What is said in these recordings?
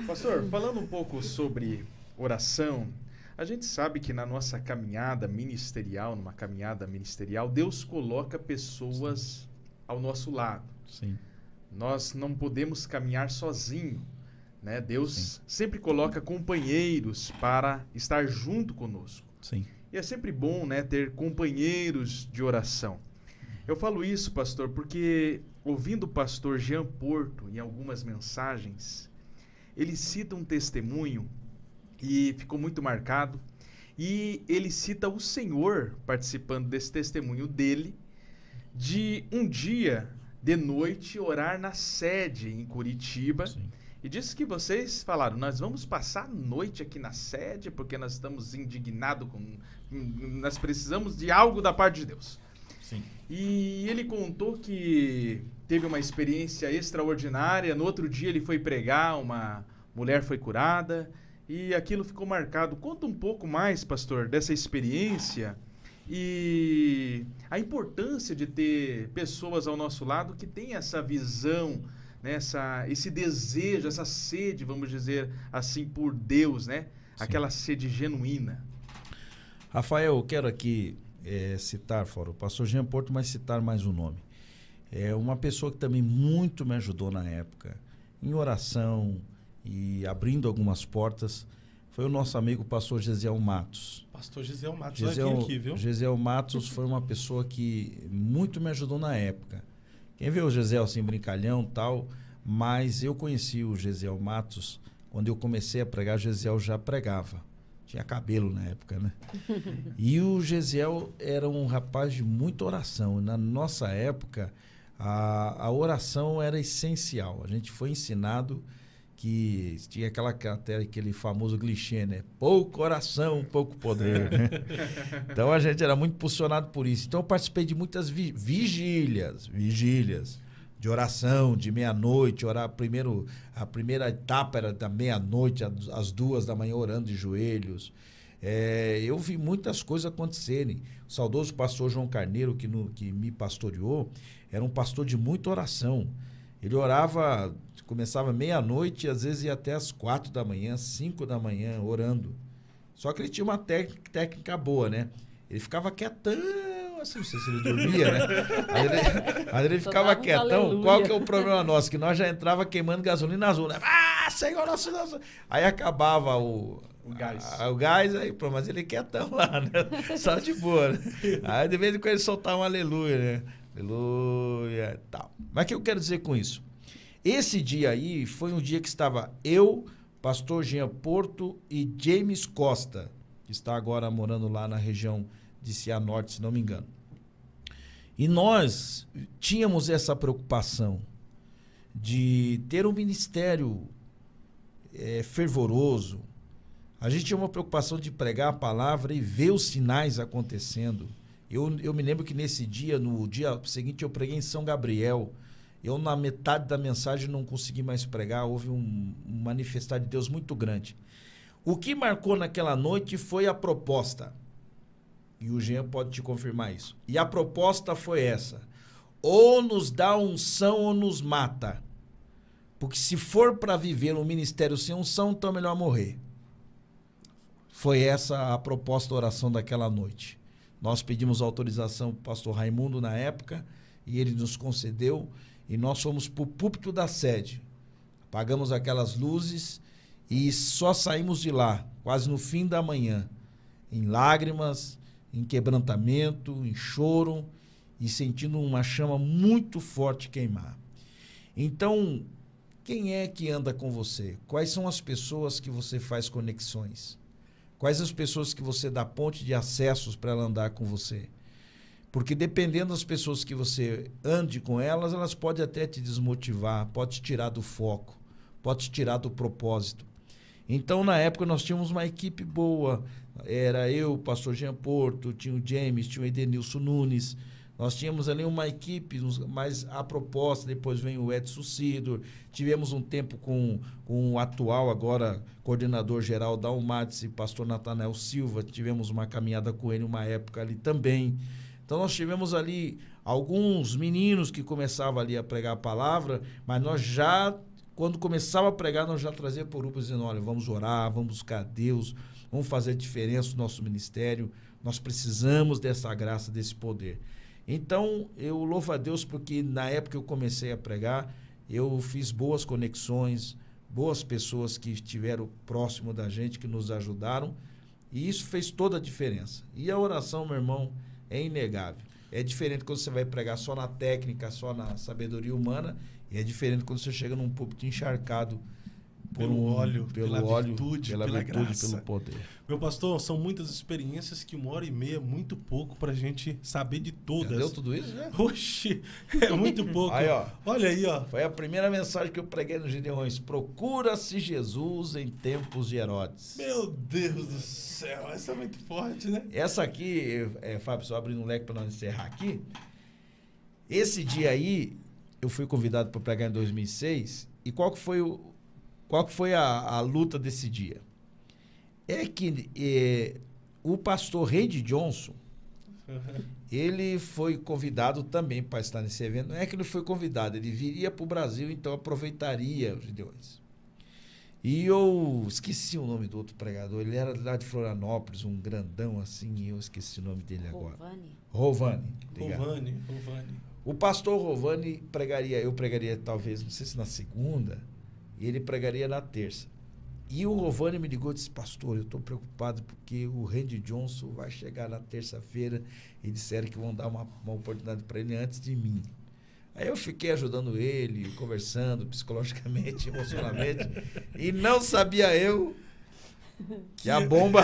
Pastor, falando um pouco sobre oração, a gente sabe que na nossa caminhada ministerial, numa caminhada ministerial, Deus coloca pessoas ao nosso lado. Sim. Nós não podemos caminhar sozinho, né? Deus Sim. sempre coloca companheiros para estar junto conosco. Sim. E é sempre bom, né, ter companheiros de oração. Eu falo isso, pastor, porque ouvindo o pastor Jean Porto em algumas mensagens, ele cita um testemunho e ficou muito marcado. E ele cita o Senhor participando desse testemunho dele, de um dia de noite orar na sede em Curitiba. Sim. E disse que vocês falaram, nós vamos passar a noite aqui na sede porque nós estamos indignados nós precisamos de algo da parte de Deus. Sim. E ele contou que teve uma experiência extraordinária. No outro dia ele foi pregar, uma mulher foi curada e aquilo ficou marcado. Conta um pouco mais, pastor, dessa experiência e a importância de ter pessoas ao nosso lado que têm essa visão, né, esse desejo, essa sede, vamos dizer assim, por Deus, né? Sim. Aquela sede genuína. Rafael, eu quero aqui citar, fora o pastor Jean Porto, mas citar mais um nome. É uma pessoa que também muito me ajudou na época, em oração e abrindo algumas portas, foi o nosso amigo pastor Gesiel Matos. Pastor Gesiel Matos, vai vir aqui, viu? Gesiel Matos foi uma pessoa que muito me ajudou na época. Quem vê o Gesiel assim, brincalhão e tal, mas eu conheci o Gesiel Matos, quando eu comecei a pregar, o Gesiel já pregava. Tinha cabelo na época, né? E o Gesiel era um rapaz de muita oração. Na nossa época, a oração era essencial. A gente foi ensinado que tinha aquele famoso clichê, né? Pouco oração, pouco poder, né? Então a gente era muito impulsionado por isso. Então eu participei de muitas vigílias de oração, de meia-noite, orar primeiro, a primeira etapa era da meia-noite às 2 da manhã orando de joelhos. Eu vi muitas coisas acontecerem. O saudoso pastor João Carneiro, que me pastoreou, era um pastor de muita oração. Ele orava, começava meia-noite e às vezes ia até às 4 da manhã, 5 da manhã, orando. Só que ele tinha uma técnica boa, né? Ele ficava quietão, assim, não sei se ele dormia, né? Aí ele ficava quietão. Aleluia. Qual que é o problema nosso? Que nós já entrava queimando gasolina azul, né? Ah, Senhor, nosso. Aí acabava o gás, aí, pronto, mas ele quietão lá, né? Só de boa, né? Aí de vez em quando ele soltava um aleluia, né? Aleluia e tal. Mas o que eu quero dizer com isso? Esse dia aí foi um dia que estava eu, pastor Jean Porto e James Costa, que está agora morando lá na região de Cianorte, se não me engano. E nós tínhamos essa preocupação de ter um ministério fervoroso. A gente tinha uma preocupação de pregar a palavra e ver os sinais acontecendo. Eu me lembro que nesse dia, no dia seguinte, eu preguei em São Gabriel. Eu, na metade da mensagem, não consegui mais pregar. Houve um manifestar de Deus muito grande. O que marcou naquela noite foi a proposta. E o Jean pode te confirmar isso. E a proposta foi essa: ou nos dá unção ou nos mata. Porque se for para viver um ministério sem unção, então é melhor morrer. Foi essa a proposta da oração daquela noite. Nós pedimos autorização para o pastor Raimundo na época, e ele nos concedeu, e nós fomos para o púlpito da sede. Apagamos aquelas luzes e só saímos de lá, quase no fim da manhã, em lágrimas, em quebrantamento, em choro e sentindo uma chama muito forte queimar. Então, quem é que anda com você? Quais são as pessoas que você faz conexões? Quais as pessoas que você dá ponte de acessos para ela andar com você? Porque dependendo das pessoas que você ande com elas, elas podem até te desmotivar, pode te tirar do foco, pode te tirar do propósito. Então, na época, nós tínhamos uma equipe boa. Era eu, o pastor Jean Porto, tinha o James, tinha o Edenilson Nunes. Nós tínhamos ali uma equipe, mas a proposta, depois vem o Edson Sidor. Tivemos um tempo com o atual, agora, coordenador geral da UMATS, pastor Natanael Silva. Tivemos uma caminhada com ele uma época ali também. Então, nós tivemos ali alguns meninos que começavam ali a pregar a palavra, mas nós já quando começava a pregar, nós já trazia por grupos dizendo, olha, vamos orar, vamos buscar Deus, vamos fazer diferença no nosso ministério, nós precisamos dessa graça, desse poder. Então, eu louvo a Deus porque na época que eu comecei a pregar, eu fiz boas conexões, boas pessoas que estiveram próximo da gente, que nos ajudaram, e isso fez toda a diferença. E a oração, meu irmão, é inegável. É diferente quando você vai pregar só na técnica, só na sabedoria humana, e é diferente quando você chega num púlpito encharcado pelo óleo, pela virtude, pela graça, pelo poder. Meu pastor, são muitas experiências que 1h30 é muito pouco pra gente saber de todas. Já deu tudo isso, né? Oxi, é muito pouco. Aí, ó. Olha aí, ó. Foi a primeira mensagem que eu preguei nos Gideões. Procura-se Jesus em tempos de Herodes. Meu Deus do céu, essa é muito forte, né? Essa aqui, Fábio, só abrindo um leque para nós encerrar aqui. Esse dia aí, eu fui convidado para pregar em 2006. E qual que foi a luta desse dia? É que o pastor Randy Johnson, ele foi convidado também para estar nesse evento. Não é que ele foi convidado, ele viria para o Brasil, então aproveitaria os Gideões. E eu esqueci o nome do outro pregador, ele era lá de Florianópolis, um grandão assim, eu esqueci o nome dele agora. Rovani. Rovani. O pastor Rovani eu pregaria talvez, não sei se na segunda, e ele pregaria na terça. E o Rovani me ligou e disse, pastor, eu estou preocupado porque o Randy Johnson vai chegar na terça-feira e disseram que vão dar uma oportunidade para ele antes de mim. Aí eu fiquei ajudando ele, conversando psicologicamente, emocionalmente, e não sabia eu que a bomba...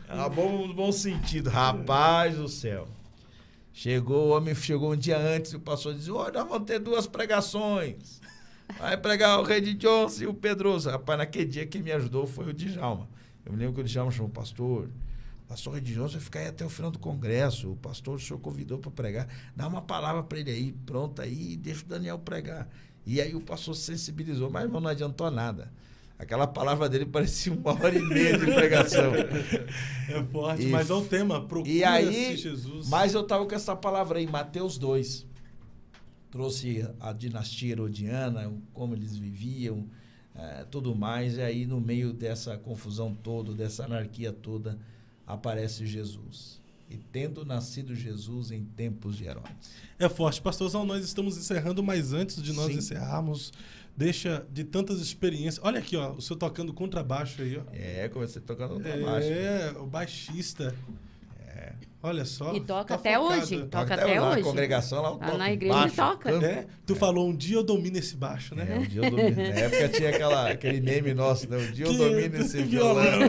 a bomba no bom sentido. Rapaz do céu. O homem chegou um dia antes e o pastor disse, nós vamos ter 2 pregações. Vai pregar o Randy Johnson e o Pedroso. Rapaz, naquele dia quem me ajudou foi o Djalma. Eu me lembro que o Djalma chamou o pastor Randy Johnson vai ficar aí até o final do congresso. O senhor convidou para pregar. Dá uma palavra para ele aí, pronto aí, deixa o Daniel pregar. E aí o pastor se sensibilizou, mas não adiantou nada. Aquela palavra dele parecia 1h30 de pregação. É forte, mas é o tema, procura-se Jesus. Mas eu estava com essa palavra aí, Mateus 2. Trouxe a dinastia herodiana, como eles viviam, tudo mais. E aí, no meio dessa confusão toda, dessa anarquia toda, aparece Jesus. E tendo nascido Jesus em tempos de Herodes. É forte. Pastorzão, nós estamos encerrando, mas antes de nós encerrarmos, deixa de tantas experiências. Olha aqui, ó, o senhor tocando contrabaixo aí, ó. Comecei tocando contrabaixo. O baixista. Olha só. E toca tá até focado. hoje. Toca até hoje. A congregação lá, toca na igreja baixo, toca. Tu falou, um dia eu domino esse baixo, né? Um dia eu domino. Na época tinha aquele meme nosso, né? Um dia eu domino esse violão.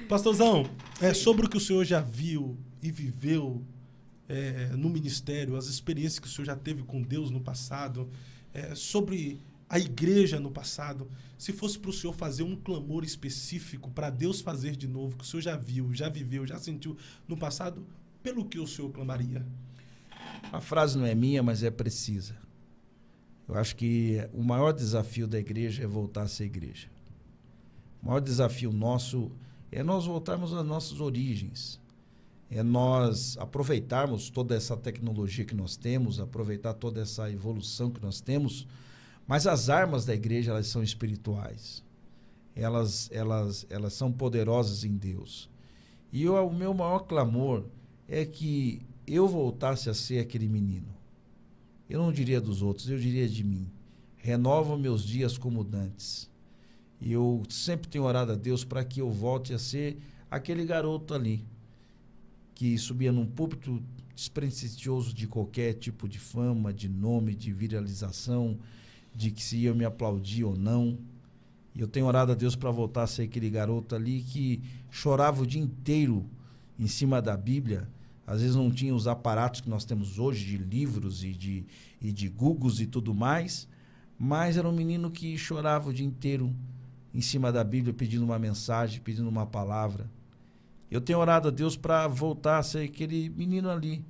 Pastorzão, sobre o que o senhor já viu e viveu no ministério, as experiências que o senhor já teve com Deus no passado, sobre a igreja no passado, se fosse para o senhor fazer um clamor específico para Deus fazer de novo, que o senhor já viu, já viveu, já sentiu no passado, pelo que o senhor clamaria? A frase não é minha, mas é precisa. Eu acho que o maior desafio da igreja é voltar a ser igreja. O maior desafio nosso é nós voltarmos às nossas origens. É nós aproveitarmos toda essa tecnologia que nós temos, aproveitar toda essa evolução que nós temos. Mas as armas da igreja, elas são espirituais. Elas são poderosas em Deus. E o meu maior clamor é que eu voltasse a ser aquele menino. Eu não diria dos outros, eu diria de mim. Renova meus dias como dantes. E eu sempre tenho orado a Deus para que eu volte a ser aquele garoto ali, que subia num púlpito despretensioso de qualquer tipo de fama, de nome, de viralização, de que se ia me aplaudir ou não. E eu tenho orado a Deus para voltar a ser aquele garoto ali que chorava o dia inteiro em cima da Bíblia. Às vezes não tinha os aparatos que nós temos hoje de livros e de Googles e tudo mais, mas era um menino que chorava o dia inteiro em cima da Bíblia, pedindo uma mensagem, pedindo uma palavra. Eu tenho orado a Deus para voltar a ser aquele menino ali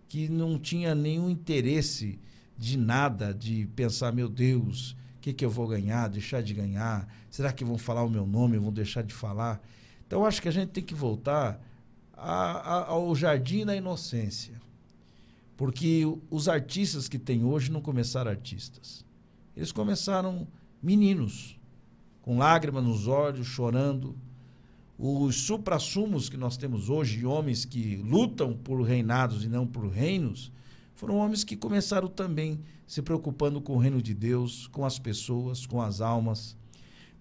que não tinha nenhum interesse de nada, de pensar, meu Deus, o que eu vou ganhar, deixar de ganhar? Será que vão falar o meu nome, vão deixar de falar? Então, eu acho que a gente tem que voltar ao jardim da inocência. Porque os artistas que tem hoje não começaram artistas. Eles começaram meninos, com lágrimas nos olhos, chorando. Os suprassumos que nós temos hoje, de homens que lutam por reinados e não por reinos, foram homens que começaram também se preocupando com o reino de Deus, com as pessoas, com as almas.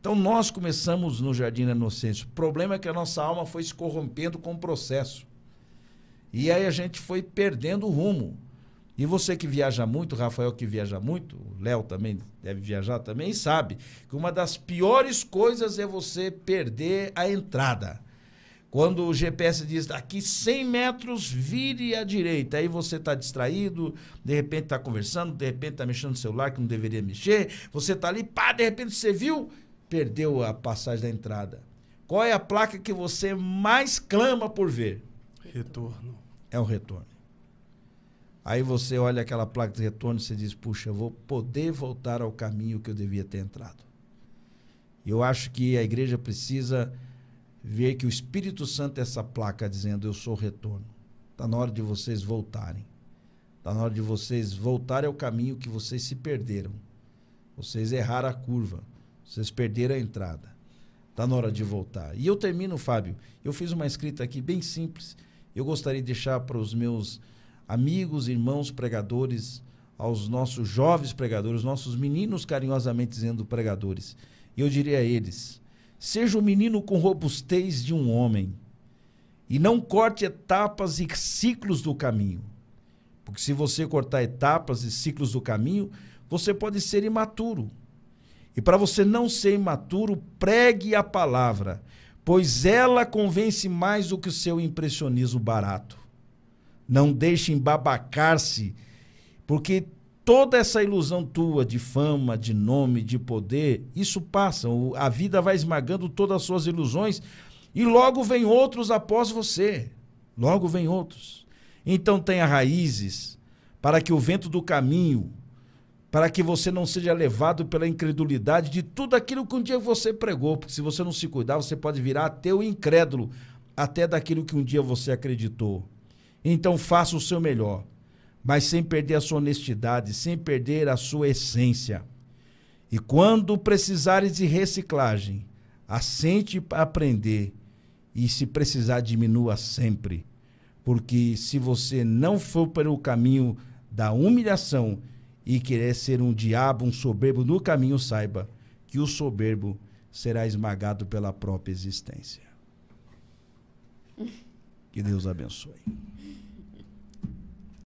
Então nós começamos no Jardim da Inocência. O problema é que a nossa alma foi se corrompendo com o processo. E aí a gente foi perdendo o rumo. E você que viaja muito, o Rafael que viaja muito, o Léo também deve viajar também, sabe que uma das piores coisas é você perder a entrada. Quando o GPS diz, daqui 100 metros, vire à direita. Aí você está distraído, de repente está conversando, de repente está mexendo no celular que não deveria mexer. Você está ali, pá, de repente você viu, perdeu a passagem da entrada. Qual é a placa que você mais clama por ver? Retorno. É o retorno. Aí você olha aquela placa de retorno e você diz, puxa, eu vou poder voltar ao caminho que eu devia ter entrado. Eu acho que a igreja precisa ver que o Espírito Santo é essa placa dizendo, eu sou o retorno. Está na hora de vocês voltarem. Está na hora de vocês voltarem ao caminho que vocês se perderam. Vocês erraram a curva. Vocês perderam a entrada. Está na hora de voltar. E eu termino, Fábio. Eu fiz uma escrita aqui bem simples. Eu gostaria de deixar para os meus amigos, irmãos pregadores, aos nossos jovens pregadores, nossos meninos carinhosamente dizendo pregadores. E eu diria a eles, seja um menino com robustez de um homem e não corte etapas e ciclos do caminho. Porque se você cortar etapas e ciclos do caminho, você pode ser imaturo. E para você não ser imaturo, pregue a palavra, pois ela convence mais do que o seu impressionismo barato. Não deixe embabacar-se, porque toda essa ilusão tua de fama, de nome, de poder, isso passa. A vida vai esmagando todas as suas ilusões e logo vem outros após você. Logo vem outros. Então tenha raízes para que o vento do caminho, para que você não seja levado pela incredulidade de tudo aquilo que um dia você pregou, porque se você não se cuidar, você pode virar ateu incrédulo, até daquilo que um dia você acreditou. Então faça o seu melhor, mas sem perder a sua honestidade, sem perder a sua essência. E quando precisares de reciclagem, assente para aprender, e se precisar, diminua sempre. Porque se você não for pelo caminho da humilhação e querer ser um diabo, um soberbo no caminho, saiba que o soberbo será esmagado pela própria existência. Que Deus abençoe.